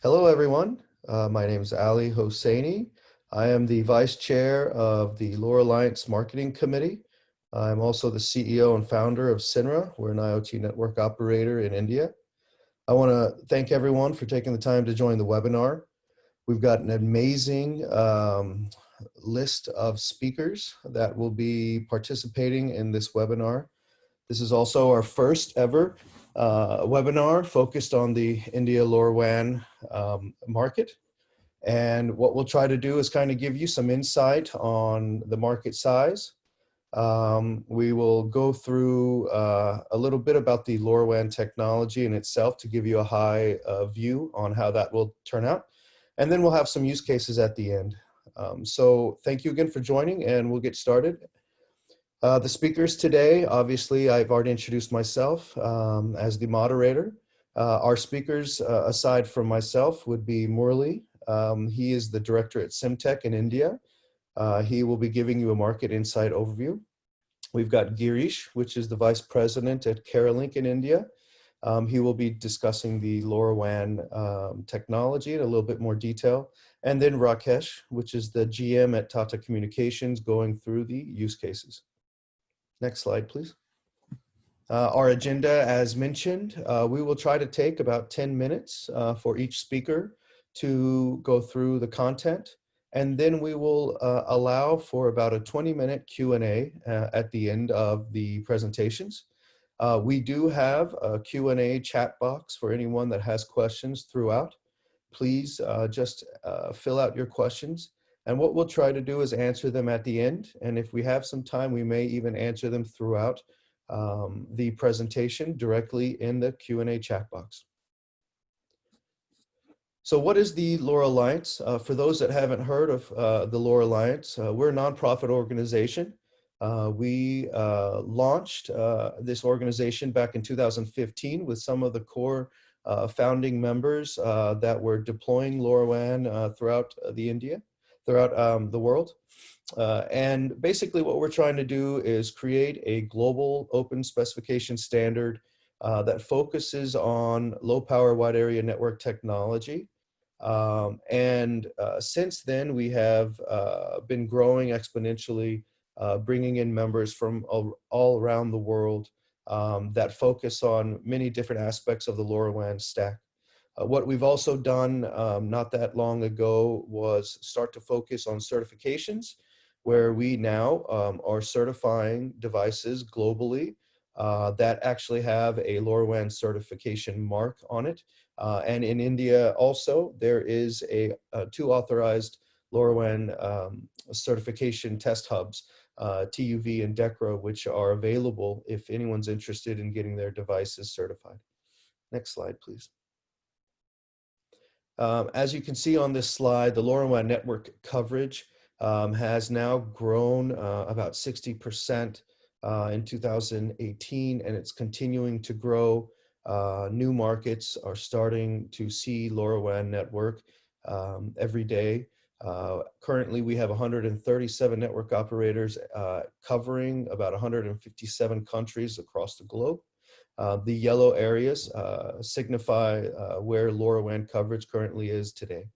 Hello, everyone. My name is Ali Hosseini. I am the Vice Chair of the LoRa Alliance Marketing Committee. I'm also the CEO and founder of Cinra. We're an IoT network operator in India. I want to thank everyone for taking the time to join the webinar. We've got an amazing list of speakers that will be participating in this webinar. This is also our first ever webinar focused on the India LoRaWAN market. And what we'll try to do is kind of give you some insight on the market size. We will go through a little bit about the LoRaWAN technology in itself to give you a high view on how that will turn out. And then we'll have some use cases at the end. So thank you again for joining, and we'll get started. The speakers today, obviously, I've already introduced myself as the moderator. Our speakers, aside from myself, would be Murli. He is the director at Simtech in India. He will be giving you a market insight overview. We've got Girish, which is the vice president at Carolink in India. He will be discussing the LoRaWAN technology in a little bit more detail. And then Rakesh, which is the GM at Tata Communications, going through the use cases. Next slide, please. Our agenda, as mentioned, we will try to take about 10 minutes for each speaker to go through the content, and then we will allow for about a 20-minute Q&A at the end of the presentations. We do have a Q&A chat box for anyone that has questions throughout. Please just fill out your questions. And what we'll try to do is answer them at the end. And if we have some time, we may even answer them throughout the presentation directly in the Q&A chat box. So what is the LoRa Alliance? For those that haven't heard of the LoRa Alliance, we're a nonprofit organization. We launched this organization back in 2015 with some of the core founding members that were deploying LoRaWAN throughout the world. And basically what we're trying to do is create a global open specification standard that focuses on low power wide area network technology. Since then we have been growing exponentially, bringing in members from all around the world that focus on many different aspects of the LoRaWAN stack. What we've also done not that long ago was start to focus on certifications, where we now are certifying devices globally that actually have a LoRaWAN certification mark on it. And in India also, there is two authorized LoRaWAN certification test hubs, TUV and DECRA, which are available if anyone's interested in getting their devices certified. Next slide, please. As you can see on this slide, the LoRaWAN network coverage has now grown about 60% in 2018, and it's continuing to grow. New markets are starting to see LoRaWAN network every day. Currently, we have 137 network operators covering about 157 countries across the globe. The yellow areas signify where LoRaWAN coverage currently is today.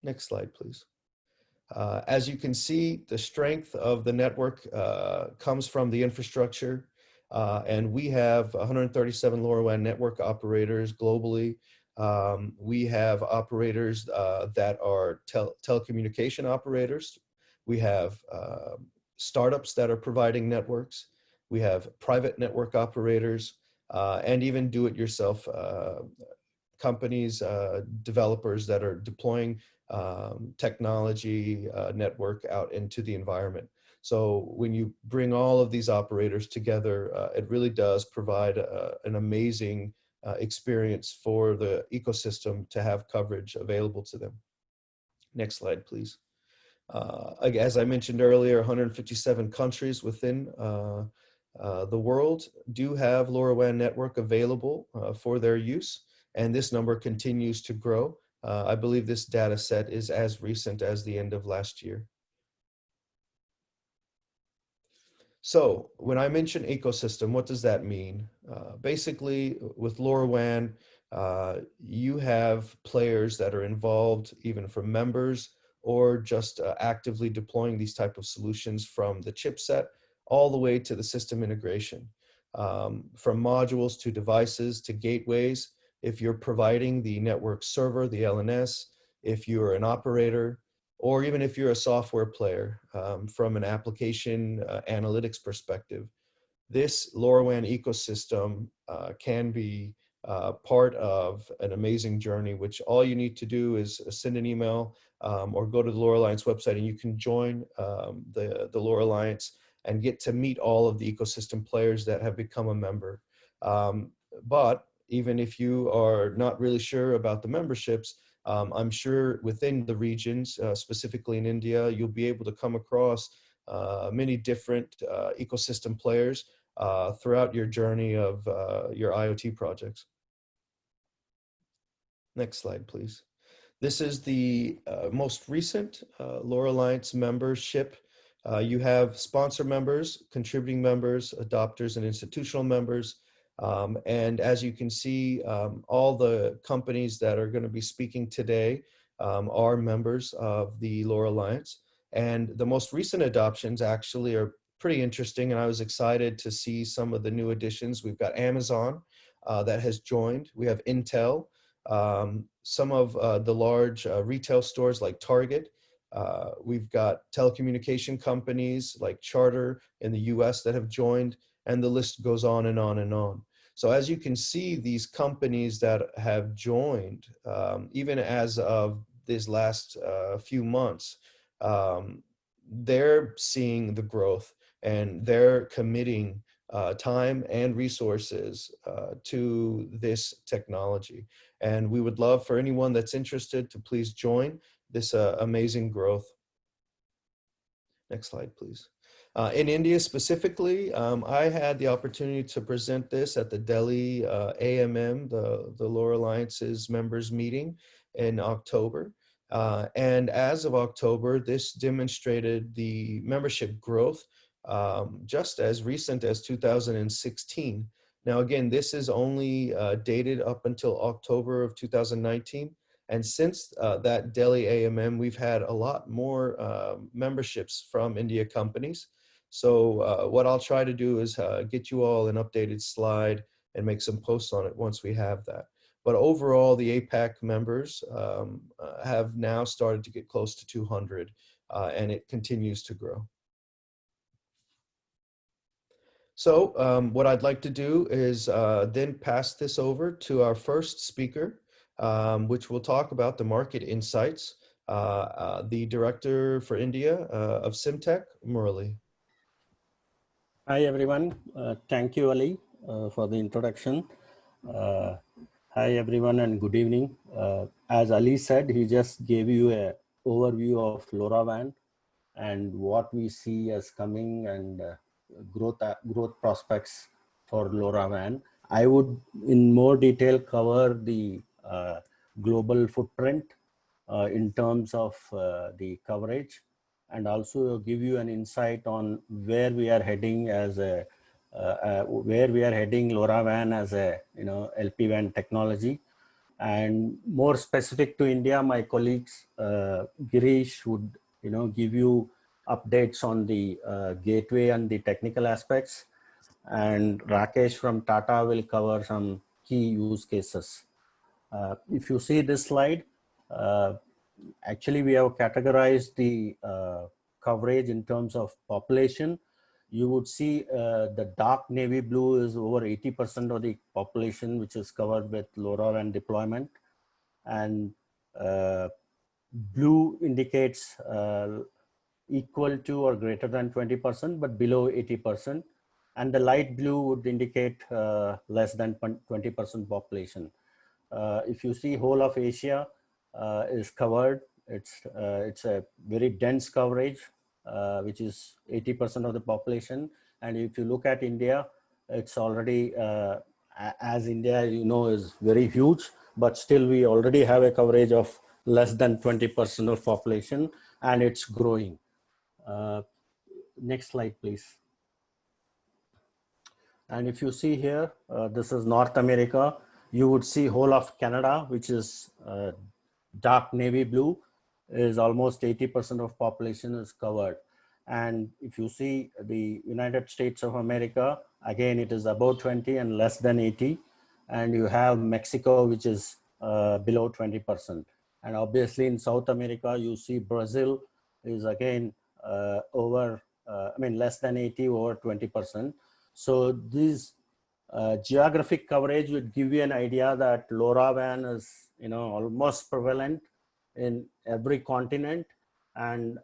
Next slide, please. As you can see, the strength of the network comes from the infrastructure, and we have 137 LoRaWAN network operators globally. We have operators that are telecommunication operators. We have startups that are providing networks. We have private network operators, and even do-it-yourself companies, developers that are deploying technology network out into the environment. So when you bring all of these operators together, it really does provide an amazing experience for the ecosystem to have coverage available to them. Next slide, please. As I mentioned earlier, 157 countries within the world do have LoRaWAN network available for their use, and this number continues to grow. I believe this data set is as recent as the end of last year. So when I mention ecosystem, what does that mean? Basically, with LoRaWAN, You have players that are involved, even from members or just actively deploying these type of solutions from the chipset all the way to the system integration. From modules to devices to gateways, if you're providing the network server, the LNS, if you're an operator, or even if you're a software player from an application analytics perspective, this LoRaWAN ecosystem can be part of an amazing journey, which all you need to do is send an email or go to the LoRa Alliance website and you can join the LoRa Alliance and get to meet all of the ecosystem players that have become a member. But even if you are not really sure about the memberships, I'm sure within the regions, specifically in India, you'll be able to come across many different ecosystem players throughout your journey of your IoT projects. Next slide, please. This is the most recent LoRa Alliance membership. You have sponsor members, contributing members, adopters, and institutional members. And as you can see, all the companies that are going to be speaking today are members of the LoRa Alliance. And the most recent adoptions actually are pretty interesting, and I was excited to see some of the new additions. We've got Amazon that has joined. We have Intel, some of the large retail stores like Target. We've got telecommunication companies like Charter in the US that have joined, and the list goes on and on and on. So as you can see, these companies that have joined, even as of these last few months, they're seeing the growth and they're committing time and resources to this technology. And we would love for anyone that's interested to please join this amazing growth. Next slide, please. In India specifically, I had the opportunity to present this at the Delhi AMM, the LoRa Alliance's members meeting in October. And as of October, this demonstrated the membership growth just as recent as 2016. Now, again, this is only dated up until October of 2019. And since that Delhi AMM, we've had a lot more memberships from India companies. So what I'll try to do is get you all an updated slide and make some posts on it once we have that. But overall, the APAC members have now started to get close to 200, and it continues to grow. So what I'd like to do is then pass this over to our first speaker, which will talk about the market insights, the director for India of Simtech, Murali. Hi, everyone. Thank you, Ali, for the introduction. Hi, everyone, and good evening. As Ali said, he just gave you an overview of LoRaWAN and what we see as coming and growth prospects for LoRaWAN. I would, in more detail, cover the global footprint in terms of the coverage, and also give you an insight on where we are heading as a LoRaWAN as a LPWAN technology. And more specific to India, my colleagues Girish would give you updates on the gateway and the technical aspects, and Rakesh from Tata will cover some key use cases. If you see this slide, actually we have categorized the coverage in terms of population. You would see the dark navy blue is over 80% of the population which is covered with LoRaWAN deployment, and blue indicates equal to or greater than 20%, but below 80%. And the light blue would indicate less than 20% population. If you see whole of Asia is covered, it's a very dense coverage, which is 80% of the population. And if you look at India, it's already, as India, is very huge, but still we already have a coverage of less than 20% of population, and it's growing. Next slide, please. And if you see here, this is North America. you would see whole of Canada, which is dark navy blue, is almost 80% of population is covered. And if you see the United States of America, again, it is above 20 and less than 80. And you have Mexico, which is below 20%. And obviously in South America, you see Brazil is again less than 80, over 20%. So these geographic coverage would give you an idea that LoRaWAN is, almost prevalent in every continent, and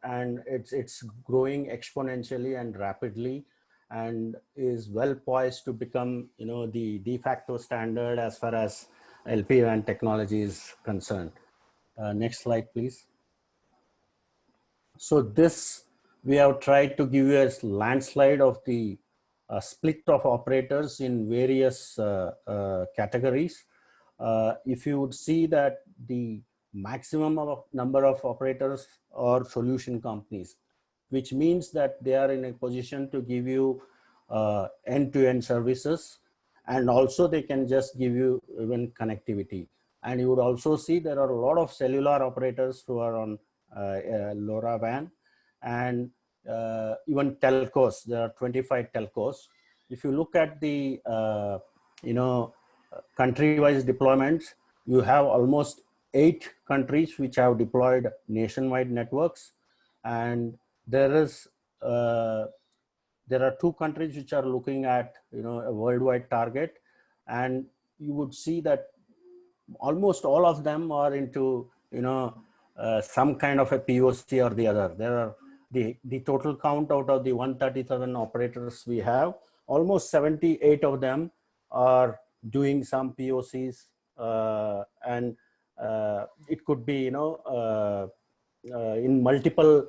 it's growing exponentially and rapidly, and is well poised to become, the de facto standard as far as LPWAN technology is concerned. Next slide, please. So this, we have tried to give you a landslide of the split of operators in various categories. If you would see that the maximum of number of operators or solution companies, which means that they are in a position to give you end-to-end services, and also they can just give you even connectivity. And you would also see there are a lot of cellular operators who are on LoRaWAN, and even telcos. There are 25 telcos. If you look at the country-wise deployments, you have almost 8 countries which have deployed nationwide networks, and there are 2 countries which are looking at a worldwide target, and you would see that almost all of them are into some kind of a POC or the other. There are the total count out of the 137 operators we have, almost 78 of them are doing some POCs, and it could be in multiple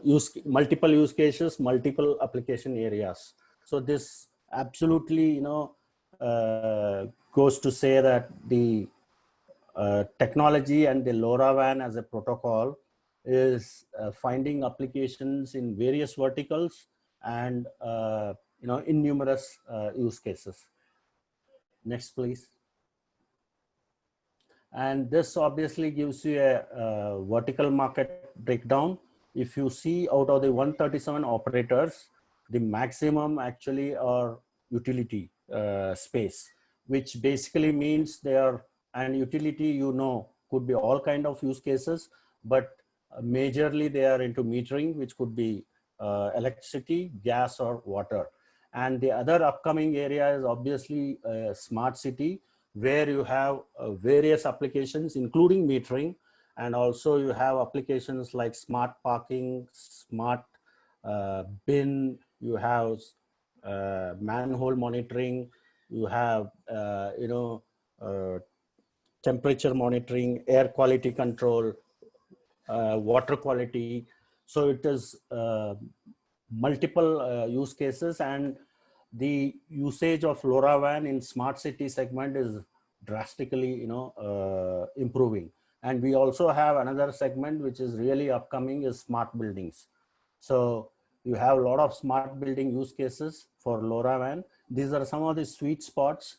use cases, multiple application areas. So this absolutely goes to say that the technology and the LoRaWAN as a protocol is finding applications in various verticals and in numerous use cases. Next, please. And this obviously gives you a vertical market breakdown. If you see out of the 137 operators, the maximum actually are utility space, which basically means they are, and utility, could be all kind of use cases, but majorly they are into metering, which could be electricity, gas, or water. And the other upcoming area is obviously smart city, where you have various applications, including metering, and also you have applications like smart parking, smart bin, you have manhole monitoring, you have temperature monitoring, air quality control, water quality. So it is multiple use cases, and the usage of LoRaWAN in smart city segment is drastically improving. And we also have another segment which is really upcoming, is smart buildings. So you have a lot of smart building use cases for LoRaWAN. These are some of the sweet spots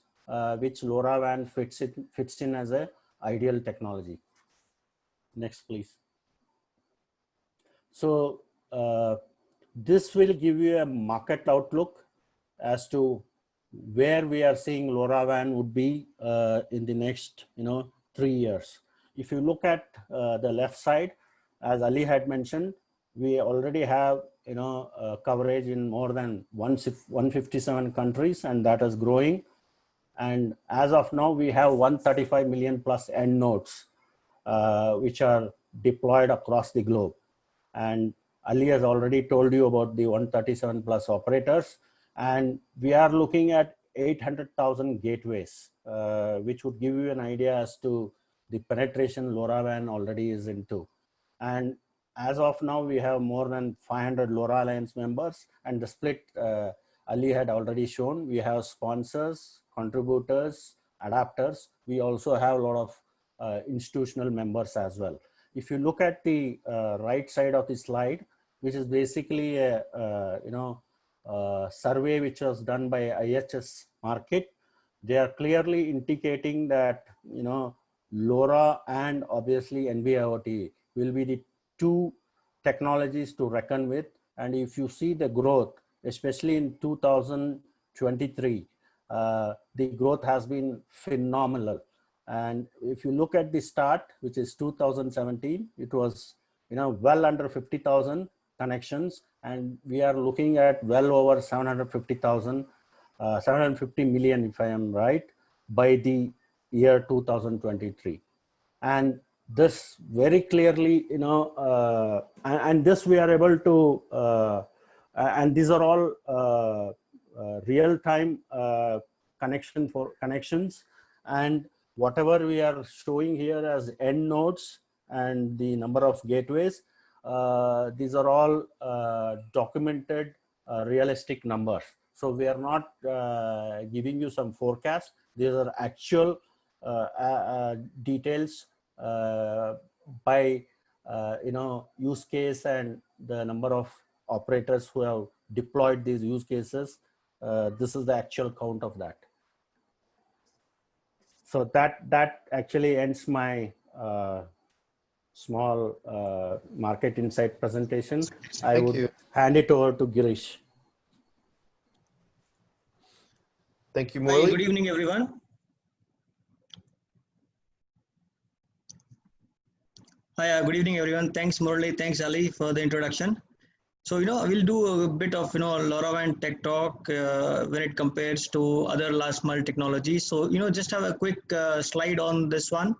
which LoRaWAN fits in as a ideal technology. Next, please. So this will give you a market outlook as to where we are seeing LoRaWAN would be in the next 3 years. If you look at the left side, as Ali had mentioned, we already have coverage in more than 157 countries, and that is growing. And as of now, we have 135 million plus end nodes which are deployed across the globe. And Ali has already told you about the 137 plus operators, and we are looking at 800,000 gateways, which would give you an idea as to the penetration LoRaWAN already is into. And as of now, we have more than 500 LoRa Alliance members, and the split Ali had already shown. We have sponsors, contributors, adapters. We also have a lot of institutional members as well. If you look at the right side of the slide, which is basically a survey which was done by IHS Market, they are clearly indicating that, LoRa and obviously NB-IoT will be the two technologies to reckon with. And if you see the growth, especially in 2023, the growth has been phenomenal. And if you look at the start, which is 2017, it was, well under 50,000 connections, and we are looking at well over 750,000, 750 million, if I am right, by the year 2023. And this very clearly, and this we are able to, and these are all real-time connections, and whatever we are showing here as end nodes and the number of gateways, these are all documented realistic numbers. So we are not giving you some forecast. These are actual details by use case and the number of operators who have deployed these use cases. This is the actual count of that. So that actually ends my small market insight presentation. I would hand it over to Girish. Thank you, Murali. Hi, good evening, everyone. Hi, good evening, everyone. Thanks, Murali. Thanks, Ali, for the introduction. So, we'll do a bit of, LoRaWAN tech talk when it compares to other last mile technologies. So, just have a quick slide on this one.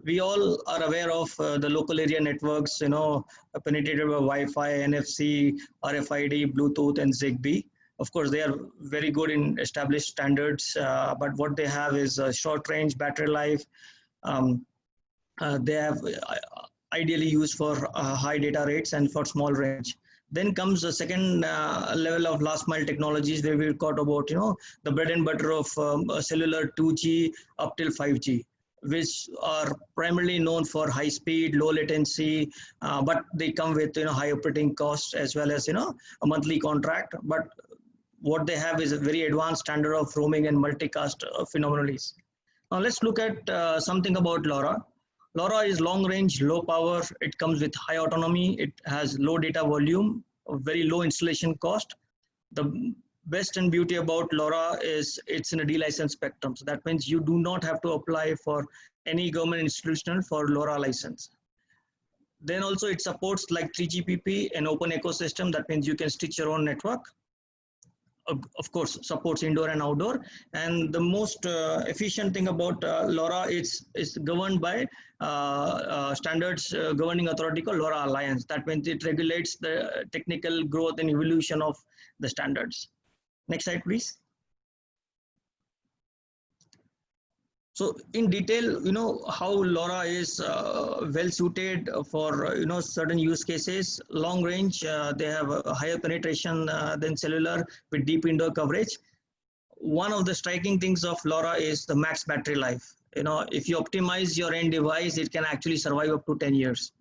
We all are aware of the local area networks, penetrated by Wi-Fi, NFC, RFID, Bluetooth, and Zigbee. Of course, they are very good in established standards, but what they have is a short range battery life. They have ideally used for high data rates and for small range. Then comes the second level of last mile technologies, where we've got about, the bread and butter of cellular 2G up till 5G, which are primarily known for high speed, low latency, but they come with, high operating costs as well as, a monthly contract. But what they have is a very advanced standard of roaming and multicast phenomenalities. Now let's look at something about LoRa. LoRa is long range, low power. It comes with high autonomy. It has low data volume, very low installation cost. The best and beauty about LoRa is it's in a D-license spectrum. So that means you do not have to apply for any government institution for LoRa license. Then also it supports like 3GPP, an open ecosystem. That means you can stitch your own network. Of course, supports indoor and outdoor. And the most efficient thing about LoRa is governed by standards governing authority called LoRa Alliance. That means it regulates the technical growth and evolution of the standards. Next slide, please. So in detail, how LoRa is well suited for, certain use cases. Long range, they have a higher penetration than cellular with deep indoor coverage. One of the striking things of LoRa is the max battery life. If you optimize your end device, it can actually survive up to 10 years.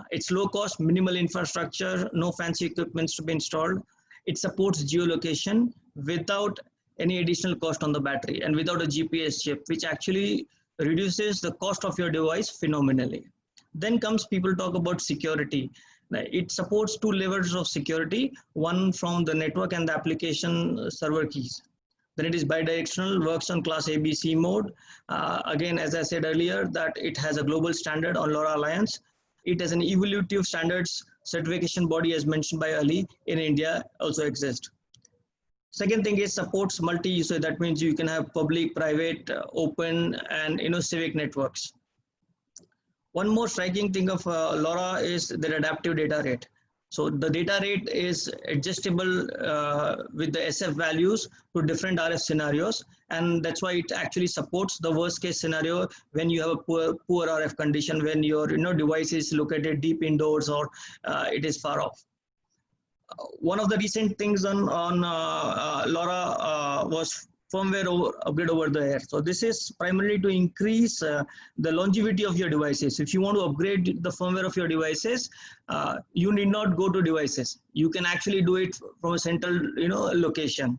It's low cost, minimal infrastructure, no fancy equipments to be installed. It supports geolocation without any additional cost on the battery and without a GPS chip, which actually reduces the cost of your device phenomenally. Then comes people talk about security. It supports two levels of security, one from the network and the application server keys. Then it is bidirectional, works on class ABC mode. Again, as I said earlier, that it has a global standard on LoRa Alliance. It has an evolutive standards certification body, as mentioned by Ali, in India also exists. Second thing is supports multi-user. That means you can have public, private, open, and civic networks. One more striking thing of LoRa is the adaptive data rate. So the data rate is adjustable with the SF values to different RF scenarios, and that's why it actually supports the worst case scenario when you have a poor RF condition, when your device is located deep indoors or it is far off. One of the recent things on LoRa was firmware upgrade over the air. So this is primarily to increase the longevity of your devices. If you want to upgrade the firmware of your devices, you need not go to devices. You can actually do it from a central location.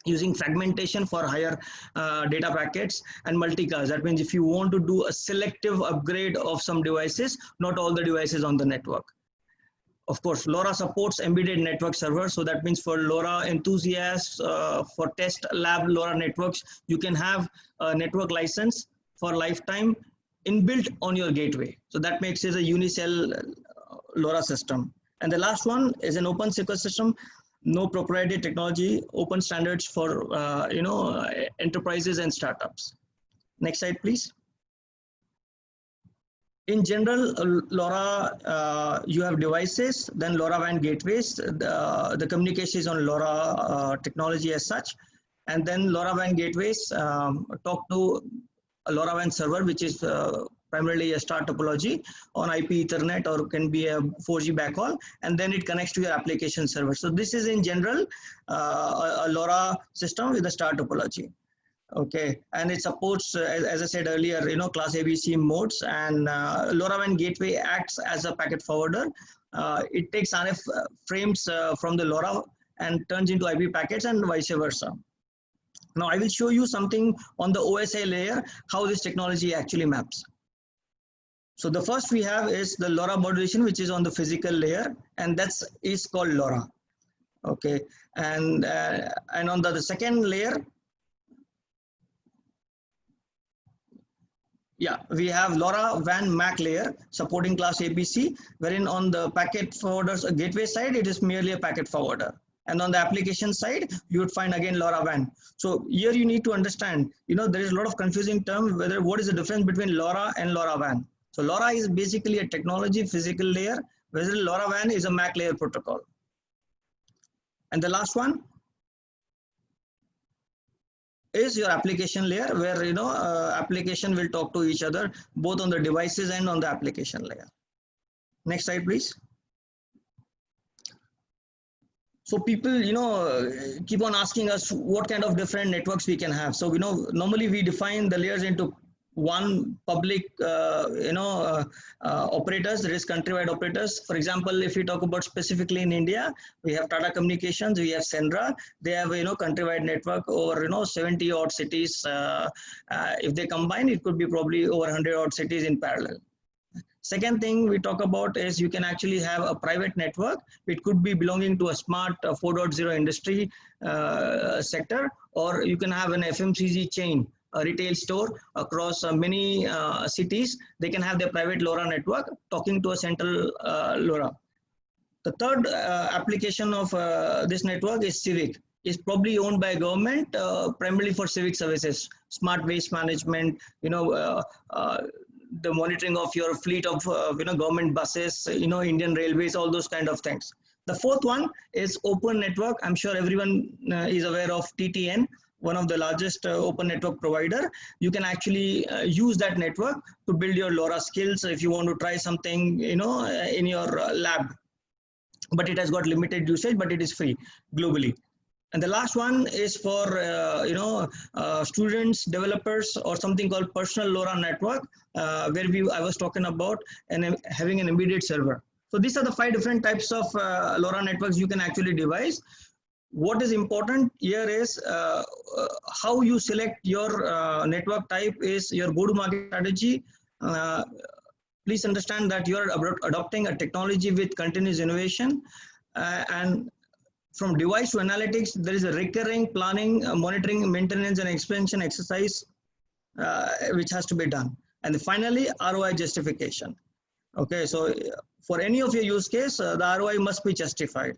using fragmentation for higher data packets, and multicast. That means if you want to do a selective upgrade of some devices, not all the devices on the network. Of course, LoRa supports embedded network servers. So that means for LoRa enthusiasts, for test lab LoRa networks, you can have a network license for lifetime inbuilt on your gateway. So that makes it a unicell LoRa system. And the last one is an open ecosystem, no proprietary technology, open standards for enterprises and startups. Next slide, please. In general, LoRa, you have devices, then LoRaWAN gateways. The communication is on LoRa technology as such. And then LoRaWAN gateways talk to a LoRaWAN server, which is primarily a star topology on IP Ethernet, or can be a 4G backhaul, and then it connects to your application server. So this is in general a LoRa system with a star topology. Okay, and it supports, as I said earlier, class ABC modes, and LoRaWAN gateway acts as a packet forwarder. It takes RF frames from the LoRa and turns into IP packets, and vice versa. Now I will show you something on the OSI layer, how this technology actually maps. So the first we have is the LoRa modulation, which is on the physical layer, and that's called LoRa. Okay, and on the second layer, yeah, we have LoRaWAN MAC layer supporting class ABC, wherein on the packet forwarders gateway side, it is merely a packet forwarder. And on the application side, you would find again LoRaWAN. So here you need to understand, there is a lot of confusing term, what is the difference between LoRa and LoRaWAN. So LoRa is basically a technology physical layer, whereas LoRaWAN is a MAC layer protocol. And the last one is your application layer, where application will talk to each other both on the devices and on the application layer. Next slide, please. So people keep on asking us what kind of different networks we can have. So normally we define the layers into one public operators, there is countrywide operators. For example, if we talk about specifically in India, we have Tata Communications, we have Sendra. They have countrywide network over 70 odd cities. If they combine, it could be probably over 100 odd cities in parallel. Second thing we talk about is you can actually have a private network. It could be belonging to a smart 4.0 industry sector, or you can have an FMCG chain, a retail store across many cities. They can have their private LoRa network talking to a central LoRa. The third application of this network is civic. It's probably owned by government, primarily for civic services, smart waste management, the monitoring of your fleet of government buses, Indian Railways, all those kind of things. The fourth one is open network. I'm sure everyone is aware of TTN, one of the largest open network provider. You can actually use that network to build your LoRa skills if you want to try something, in your lab. But it has got limited usage, but it is free globally. And the last one is for students, developers, or something called personal LoRa network, where I was talking about having an embedded server. So these are the 5 different types of LoRa networks you can actually devise. What is important here is how you select your network type is your go-to-market strategy. Please understand that you are adopting a technology with continuous innovation, and from device to analytics, there is a recurring planning, monitoring, maintenance, and expansion exercise which has to be done. And finally, ROI justification. Okay, so for any of your use case, the ROI must be justified.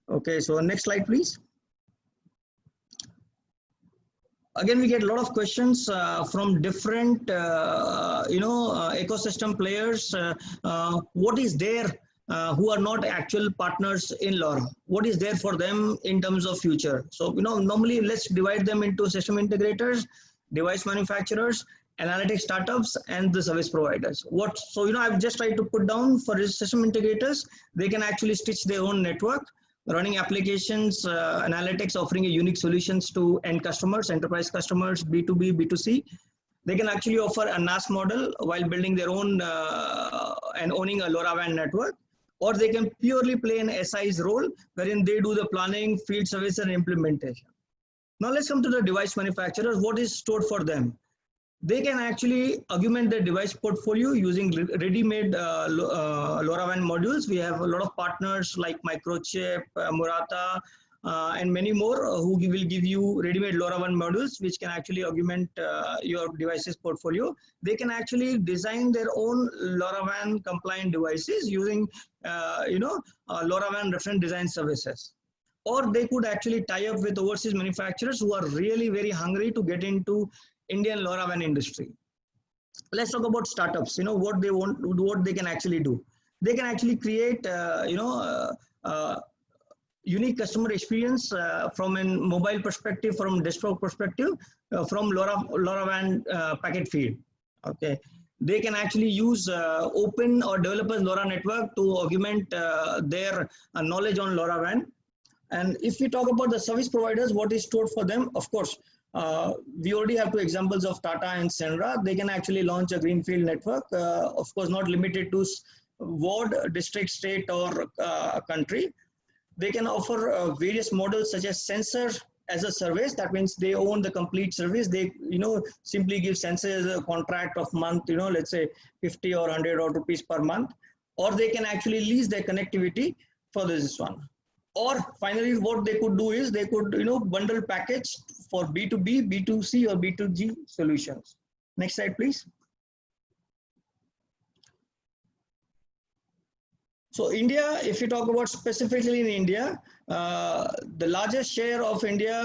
Okay, so next slide, please. Again, we get a lot of questions from different, ecosystem players. What is there who are not actual partners in LoRa? What is there for them in terms of future? So, normally let's divide them into system integrators, device manufacturers, analytics startups, and the service providers. So, I've just tried to put down for system integrators, they can actually stitch their own network, running applications, analytics, offering a unique solutions to end customers, enterprise customers, B2B, B2C. They can actually offer a NAS model while building their own and owning a LoRaWAN network. or they can purely play an SI's role, wherein they do the planning, field service, and implementation. Now let's come to the device manufacturers. What is stored for them? They can actually augment their device portfolio using ready-made LoRaWAN modules. We have a lot of partners like Microchip, Murata, and many more who will give you ready-made LoRaWAN modules, which can actually augment your devices portfolio. They can actually design their own LoRaWAN compliant devices using, LoRaWAN reference design services. Or they could actually tie up with overseas manufacturers who are really very hungry to get into Indian LoRaWAN industry. Let's talk about startups. What they want, what they can actually do. They can actually create, unique customer experience from a mobile perspective, from desktop perspective, from LoRaWAN packet feed. Okay, they can actually use open or developers LoRa network to augment their knowledge on LoRaWAN. And if we talk about the service providers, what is stored for them? Of course, we already have two examples of Tata and Senra. They can actually launch a greenfield network, of course, not limited to ward, district, state, or country. They can offer various models such as sensor as a service. That means they own the complete service. They, simply give sensors a contract of month, let's say 50 or 100 or rupees per month, or they can actually lease their connectivity for this one. Or finally, what they could do is they could, bundle package for B2B, B2C, or B2G solutions. Next slide, please. So India, if you talk about specifically in India, the largest share of India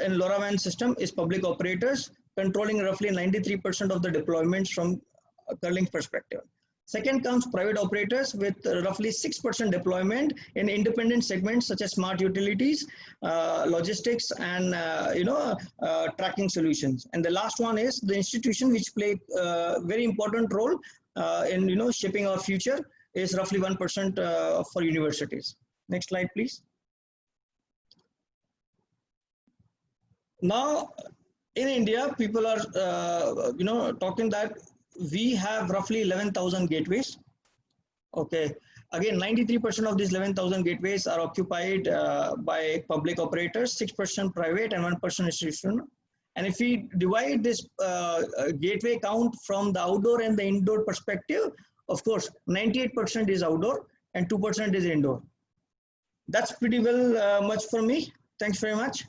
in LoRaWAN system is public operators, controlling roughly 93% of the deployments from a curling perspective. Second comes private operators with roughly 6% deployment in independent segments such as smart utilities, logistics, and tracking solutions. And the last one is the institution, which play a very important role in shaping our future, is roughly 1% for universities. Next slide, please. Now, in India, people are talking that we have roughly 11,000 gateways. Okay, again, 93% of these 11,000 gateways are occupied by public operators, 6% private, and 1% institutional. And if we divide this gateway count from the outdoor and the indoor perspective, of course, 98% is outdoor and 2% is indoor. That's pretty well much for me. Thanks very much.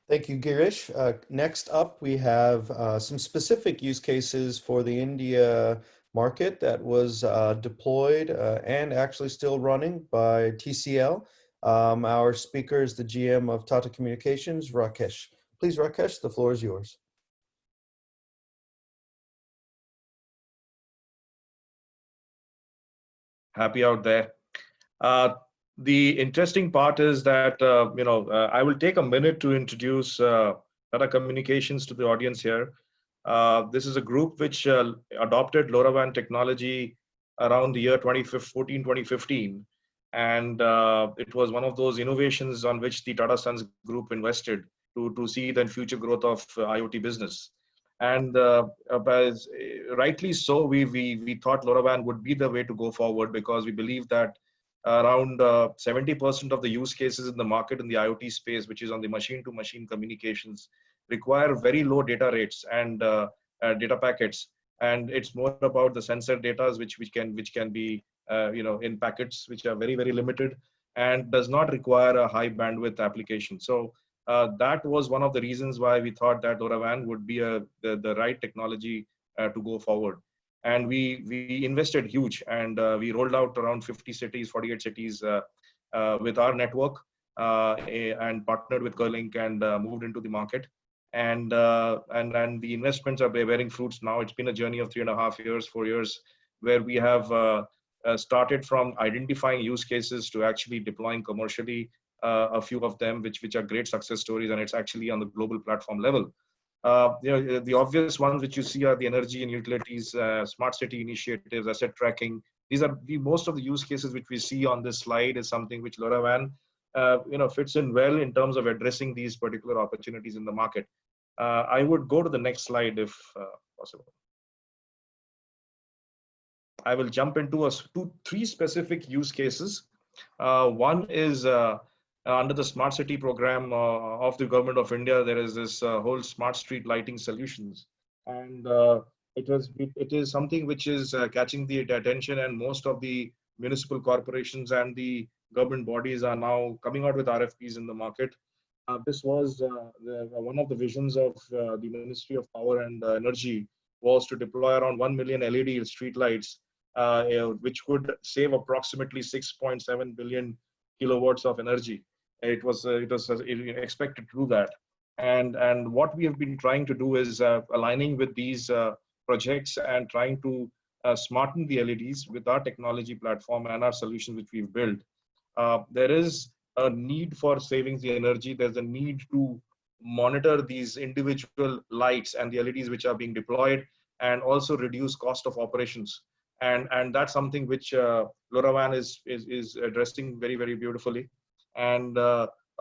Thank you, Girish. Next up, we have some specific use cases for the India market that was deployed and actually still running by TCL. Our speaker is the GM of Tata Communications, Rakesh. Please, Rakesh, the floor is yours. Happy out there. The interesting part is that, I will take a minute to introduce Tata Communications to the audience here. This is a group which adopted LoRaWAN technology around the year 2014, 2015. And it was one of those innovations on which the Tata Sons group invested to see the future growth of IoT business. And rightly so, we thought LoRaWAN would be the way to go forward, because we believe that around 70% of the use cases in the market in the IoT space, which is on the machine-to-machine communications, require very low data rates and data packets. And it's more about the sensor data, which can be in packets which are very, very limited and does not require a high bandwidth application. So that was one of the reasons why we thought that LoRaWAN would be the right technology to go forward. And we invested huge, and we rolled out around 50 cities, 48 cities with our network and partnered with Curlink and moved into the market. And the investments are bearing fruits now. It's been a journey of 3.5 years, 4 years, where we have started from identifying use cases to actually deploying commercially a few of them, which are great success stories, and it's actually on the global platform level. The obvious ones which you see are the energy and utilities, smart city initiatives, asset tracking. These are most of the use cases which we see on this slide is something which LoRaWAN fits in well in terms of addressing these particular opportunities in the market. I would go to the next slide if possible. I will jump into three specific use cases. One is under the Smart City program of the Government of India. There is this whole smart street lighting solutions, and it is something which is catching the attention, and most of the municipal corporations and the government bodies are now coming out with RFPs in the market. This was one of the visions of the Ministry of Power and Energy was to deploy around 1 million LED street lights, which could save approximately 6.7 billion kilowatts of energy. It was expected to do that, and what we have been trying to do is aligning with these projects and trying to smarten the LEDs with our technology platform and our solution which we've built. There is a need for saving the energy. There's a need to monitor these individual lights and the LEDs which are being deployed, and also reduce cost of operations. And that's something which LoRaWAN is addressing very, very beautifully. And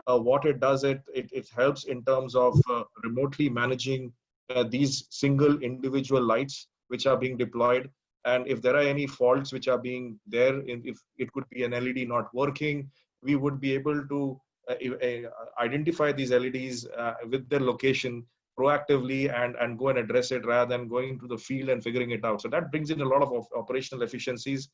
what it does, it helps in terms of remotely managing these single individual lights which are being deployed. And if there are any faults which are being there, if it could be an LED not working, we would be able to identify these LEDs with their location proactively and go and address it rather than going to the field and figuring it out. So that brings in a lot of operational efficiencies.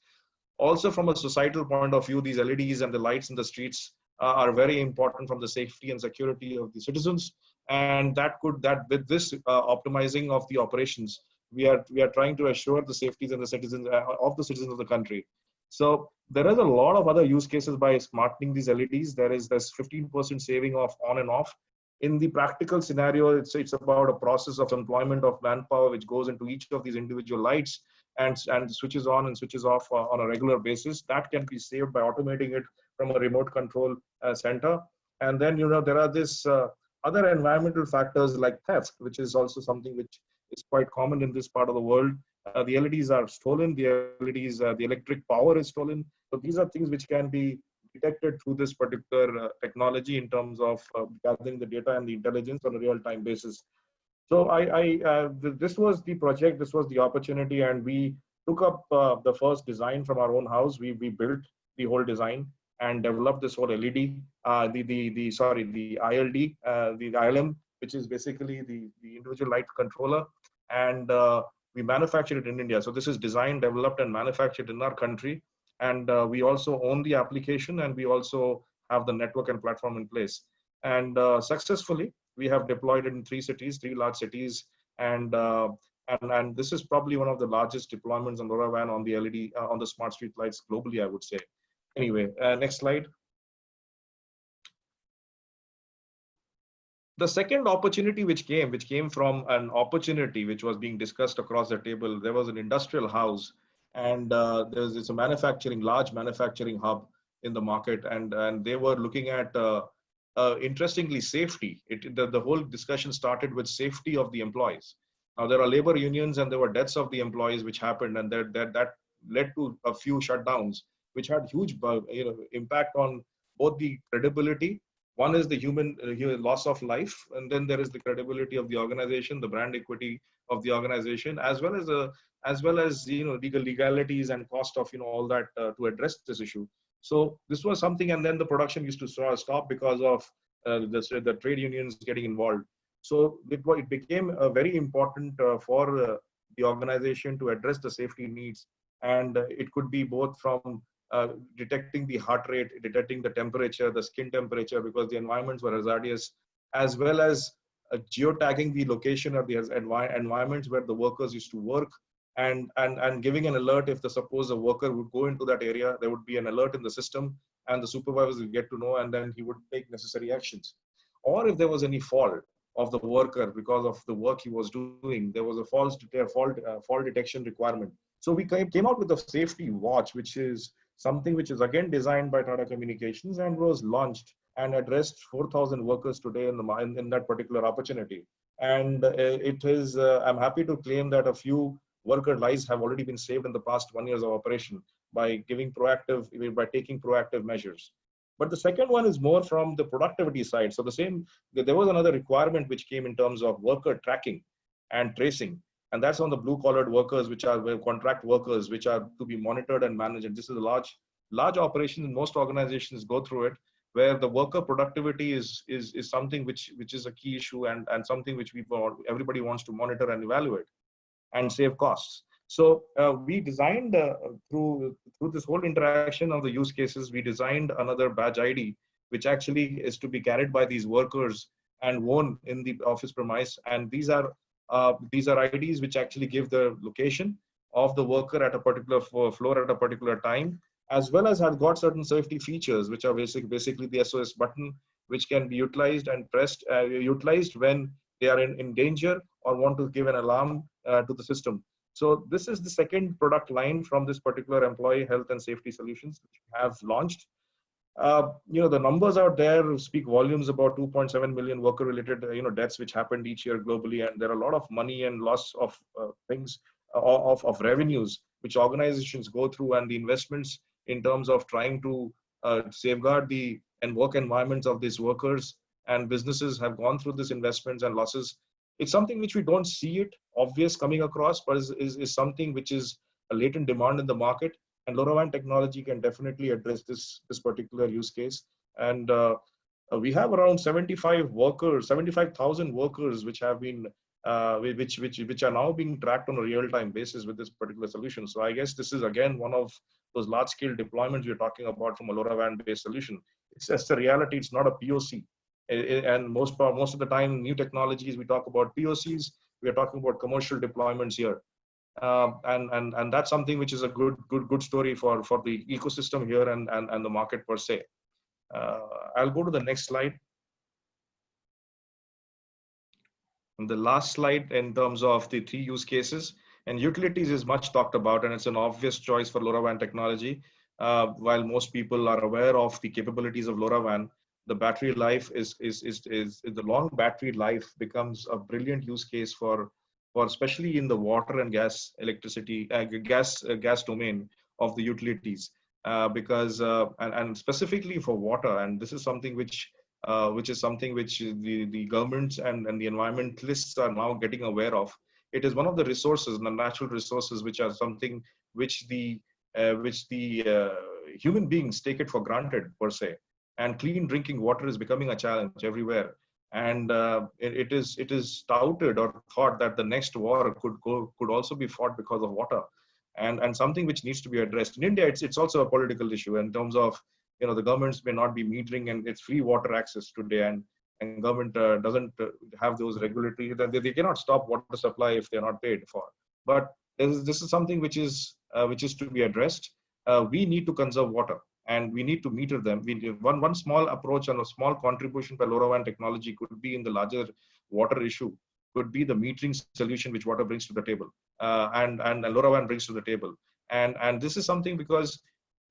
Also, from a societal point of view, these LEDs and the lights in the streets are very important from the safety and security of the citizens. And that with this optimizing of the operations, we are trying to assure the safeties and the citizens of the country. So there is a lot of other use cases by smartening these LEDs. There's 15% saving of on and off. In the practical scenario, it's about a process of employment of manpower which goes into each of these individual lights and switches on and switches off on a regular basis. That can be saved by automating it from a remote control center. And then there are this other environmental factors like theft, which is also something which is quite common in this part of the world. The LEDs are stolen. The LEDs, the electric power is stolen. So these are things which can be detected through this particular technology in terms of gathering the data and the intelligence on a real-time basis. So this was the project, this was the opportunity, and we took up the first design from our own house. We built the whole design and developed this whole LED, the ILD, the ILM, which is basically the individual light controller, and we manufactured it in India. So this is designed, developed, and manufactured in our country. And we also own the application, and we also have the network and platform in place. And successfully, we have deployed it in 3 large cities. And this is probably one of the largest deployments on LoRaWAN on the LED, on the smart street lights globally, I would say. Anyway, next slide. The second opportunity which came from an opportunity which was being discussed across the table. There was an industrial house, and it's a large manufacturing hub in the market, and they were looking at interestingly safety. The whole discussion started with safety of the employees. Now there are labor unions, and there were deaths of the employees which happened, and that led to a few shutdowns, which had huge impact on both the credibility. One is the human loss of life, and then there is the credibility of the organization, the brand equity of the organization, as well as legalities and cost of all that to address this issue. So this was something, and then the production used to stop because of the trade unions getting involved. So it became very important for the organization to address the safety needs, and it could be both from detecting the heart rate, detecting the temperature, the skin temperature, because the environments were hazardous, as well as geotagging the location of the environments where the workers used to work, and giving an alert if suppose a worker would go into that area. There would be an alert in the system, and the supervisors would get to know, and then he would take necessary actions. Or if there was any fault of the worker because of the work he was doing, there was a fault detection requirement. So we came out with a safety watch, which is something which is again designed by Tata Communications and was launched and addressed 4,000 workers today in that particular opportunity. And I'm happy to claim that a few worker lives have already been saved in the past 1 year of operation by taking proactive measures. But the second one is more from the productivity side. So there was another requirement which came in terms of worker tracking and tracing. And that's on the blue collared workers, which are contract workers, which are to be monitored and managed. And this is a large operation, and most organizations go through it, where the worker productivity is something which is a key issue, and something which everybody wants to monitor and evaluate and save costs. So we designed through this whole interaction of the use cases, we designed another badge ID, which actually is to be carried by these workers and worn in the office premise. And these are IDs which actually give the location of the worker at a particular floor at a particular time, as well as have got certain safety features, which are basically the SOS button, which can be utilized and utilized when they are in danger or want to give an alarm to the system. So this is the second product line from this particular employee health and safety solutions which we have launched. The numbers out there speak volumes about 2.7 million worker-related deaths which happened each year globally, and there are a lot of money and loss of things of revenues which organizations go through, and the investments in terms of trying to safeguard the work environments of these workers, and businesses have gone through these investments and losses. It's something which we don't see it obvious coming across, but is something which is a latent demand in the market. And LoRaWAN technology can definitely address this particular use case. And we have around 75,000 workers which have been which are now being tracked on a real-time basis with this particular solution. So I guess this is again one of those large-scale deployments we're talking about from a LoRaWAN-based solution. It's just a reality. It's not a POC. And most of the time, new technologies, we talk about POCs. We are talking about commercial deployments here. And that's something which is a good story for the ecosystem here and the market per se. I'll go to the next slide. And the last slide in terms of the 3 use cases, and utilities is much talked about, and it's an obvious choice for LoRaWAN technology. While most people are aware of the capabilities of LoRaWAN, the battery life is the long battery life becomes a brilliant use case for especially in the water and gas gas domain of the utilities, because and specifically for water, and this is something which the governments and the environmentalists are now getting aware of. It is one of the resources, the natural resources, which are something which the human beings take it for granted per se. And clean drinking water is becoming a challenge everywhere. And it is touted or thought that the next war could also be fought because of water, and something which needs to be addressed. In India, it's also a political issue in terms of the governments may not be metering, and it's free water access today, and government doesn't have those regulatory that they cannot stop water supply if they're not paid for. But this is something which is to be addressed. We need to conserve water, and we need to meter them. One small approach and a small contribution by LoRaWAN technology could be in the larger water issue, could be the metering solution which water brings to the table, and LoRaWAN brings to the table. And this is something because